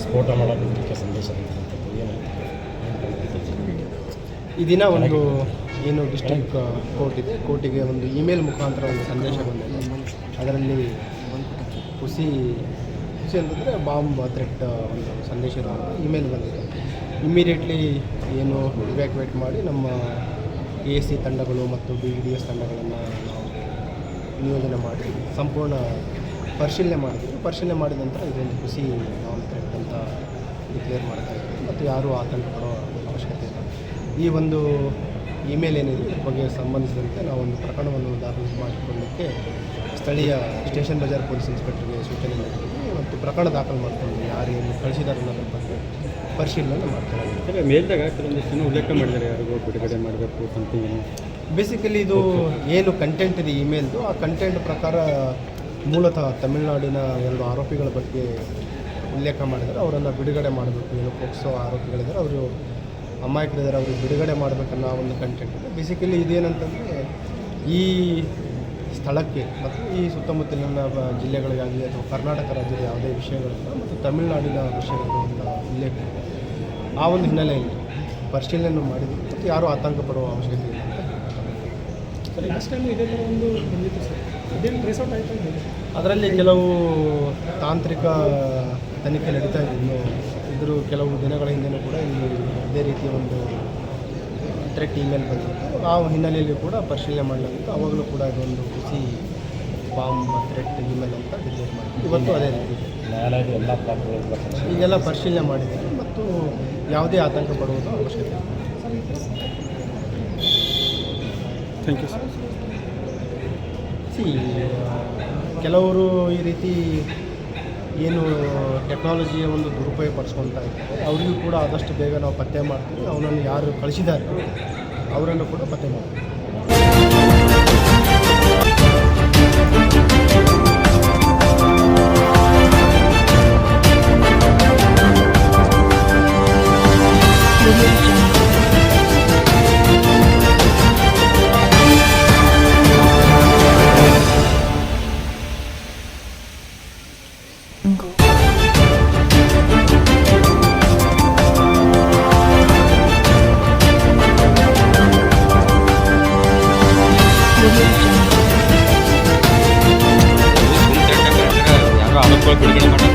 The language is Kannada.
ಸ್ಫೋಟ ಮಾಡೋದಕ್ಕೆ ಸಂದೇಶ ಏನು ಈ ದಿನ ಒಂದು ಏನು ಡಿಸ್ಟ್ರಿಕ್ಟ್ ಕೋರ್ಟ್ ಇದೆ, ಕೋರ್ಟಿಗೆ ಒಂದು ಇಮೇಲ್ ಮುಖಾಂತರ ಒಂದು ಸಂದೇಶ ಬಂದಿದೆ. ಅದರಲ್ಲಿ ಖುಷಿ ಅಂತಂದರೆ ಬಾಂಬ್ ಥ್ರೆಟ್ ಒಂದು ಸಂದೇಶ ಇಮೇಲ್ ಬಂದಿದೆ. ಇಮ್ಮಿಡಿಯೇಟ್ಲಿ ಏನು ಇವ್ಯಾಕ್ಯುವೇಟ್ ಮಾಡಿ ನಮ್ಮ ASC ತಂಡಗಳು ಮತ್ತು BDS ತಂಡಗಳನ್ನು ನಾವು ನಿಯೋಜನೆ ಮಾಡಿ ಸಂಪೂರ್ಣ ಪರಿಶೀಲನೆ ಮಾಡಿದ್ವಿ. ಪರಿಶೀಲನೆ ಮಾಡಿದ ನಂತರ ಇದೊಂದು ಖುಷಿ ಬಾಂಬ್ ಥ್ರೆಟ್ ಅಂತ ಡಿಕ್ಲೇರ್ ಮಾಡ್ತಾ ಇದ್ದೀವಿ ಮತ್ತು ಯಾರೂ ಆತಂಕ ಪಡೋ ಅವಶ್ಯಕತೆ ಇಲ್ಲ. ಈ ಒಂದು ಇಮೇಲ್ ಏನಿದೆ ಇದ್ರ ಬಗ್ಗೆ ಸಂಬಂಧಿಸಿದಂತೆ ನಾವೊಂದು ಪ್ರಕರಣವನ್ನು ದಾಖಲು ಮಾಡಿಕೊಳ್ಳಲಿಕ್ಕೆ ಸ್ಥಳೀಯ ಸ್ಟೇಷನ್ ಬಜಾರ್ ಪೊಲೀಸ್ ಇನ್ಸ್ಪೆಕ್ಟರ್ಗೆ ಸೂಚನೆ ನೀಡಿದ್ದೀವಿ ಮತ್ತು ಪ್ರಕರಣ ದಾಖಲು ಮಾಡ್ಕೊಂಡು ಯಾರು ಏನು ಕಳಿಸಿದ್ದಾರೆ ಅನ್ನೋದ್ರ ಬಗ್ಗೆ ಪರಿಶೀಲನೆ ಮಾಡ್ತಾರೆ. ಮೇಲ್ದಾಗ ಕೆಲವೊಂದಿಷ್ಟು ಉಲ್ಲೇಖ ಮಾಡಿದ್ದಾರೆ, ಯಾರಿಗೂ ಬಿಡುಗಡೆ ಮಾಡಬೇಕು ಸಮಥಿಂಗ್. ಬೇಸಿಕಲಿ ಇದು ಏನು ಕಂಟೆಂಟ್ ಇದೆ ಇಮೇಲ್ದು, ಆ ಕಂಟೆಂಟ್ ಪ್ರಕಾರ ಮೂಲತಃ ತಮಿಳುನಾಡಿನ 2 ಆರೋಪಿಗಳ ಬಗ್ಗೆ ಉಲ್ಲೇಖ ಮಾಡಿದ್ದಾರೆ. ಅವರನ್ನು ಬಿಡುಗಡೆ ಮಾಡಬೇಕು, ಏನು ಪೋಕ್ಸೋ ಆರೋಪಿಗಳಿದ್ದಾರೆ, ಅವರು ಅಮಾಯಕರಿದ್ದಾರೆ, ಅವ್ರಿಗೆ ಬಿಡುಗಡೆ ಮಾಡಬೇಕನ್ನೋ ಒಂದು ಕಂಟೆಂಟ್ ಇದೆ. ಬೇಸಿಕಲಿ ಇದೇನಂತಂದರೆ ಈ ಸ್ಥಳಕ್ಕೆ ಮತ್ತು ಈ ಸುತ್ತಮುತ್ತಲಿನ ಜಿಲ್ಲೆಗಳಿಗಾಗಲಿ ಅಥವಾ ಕರ್ನಾಟಕ ರಾಜ್ಯದ ಯಾವುದೇ ವಿಷಯಗಳಿಂದ ಮತ್ತು ತಮಿಳುನಾಡಿನ ವಿಷಯಗಳಿಂದ ಉಲ್ಲೇಖ ಇದೆ. ಆ ಒಂದು ಹಿನ್ನೆಲೆಯಲ್ಲಿ ಪರಿಶೀಲನೆ ಮಾಡಿದ್ವಿ ಮತ್ತು ಯಾರೂ ಆತಂಕ ಪಡುವ ಅವಶ್ಯಕತೆ ಇಲ್ಲ ಅಂತ. ಸರ್, ಲಾಸ್ಟ್ ಟೈಮ್ ಇದೆಲ್ಲ ಒಂದು ಬಂದಿತ್ತು ಸರ್, ಅದೇನು ಟ್ರೇಸ್ಔಟ್ ಆಯಿತು? ಅದರಲ್ಲಿ ಕೆಲವು ತಾಂತ್ರಿಕ ತನಿಖೆ ನಡೀತಾ ಇದೆ. ಇನ್ನು ಇದ್ರ ಕೆಲವು ದಿನಗಳ ಹಿಂದೆಯೂ ಕೂಡ ಇಲ್ಲಿ ಇದೇ ರೀತಿಯ ಒಂದು ಥ್ರೆಟ್ ಇಮೇಲ್ ಬಂದಿತ್ತು. ಆ ಹಿನ್ನೆಲೆಯಲ್ಲಿ ಕೂಡ ಪರಿಶೀಲನೆ ಮಾಡಲಾಗಿತ್ತು. ಆವಾಗಲೂ ಕೂಡ ಇದೊಂದು ಖುಷಿ ಬಾಂಬ್ ಥ್ರೆಟ್ ಇಮೇಲ್ ಅಂತ ಡಿಕ್ಲೇರ್ ಮಾಡಿದ್ವಿ. ಇವತ್ತು ಅದೇ ರೀತಿ ಈಗೆಲ್ಲ ಪರಿಶೀಲನೆ ಮಾಡಿದ್ದೀವಿ ಮತ್ತು ಯಾವುದೇ ಆತಂಕ ಪಡುವುದು ಅವಶ್ಯಕತೆ ಇಲ್ಲ. Thank you sir. ಕೆಲವರು ಈ ರೀತಿ ಏನು ಟೆಕ್ನಾಲಜಿಯ ಒಂದು ದುರುಪಯೋಗ ಪಡಿಸ್ಕೊಳ್ತಾ ಇದ್ದಾರೆ, ಅವರಿಗೂ ಕೂಡ ಆದಷ್ಟು ಬೇಗ ನಾವು ಪತ್ತೆ ಮಾಡ್ತೀವಿ. ಅವನನ್ನು ಯಾರು ಕಳಿಸಿದ್ದಾರೆ ಅವರನ್ನು ಕೂಡ ಪತ್ತೆ ಮಾಡ್ತೀವಿ. ಯಾರು ಆರೋಪಗಳು ಬಿಡುಗಡೆ ಮಾಡಿ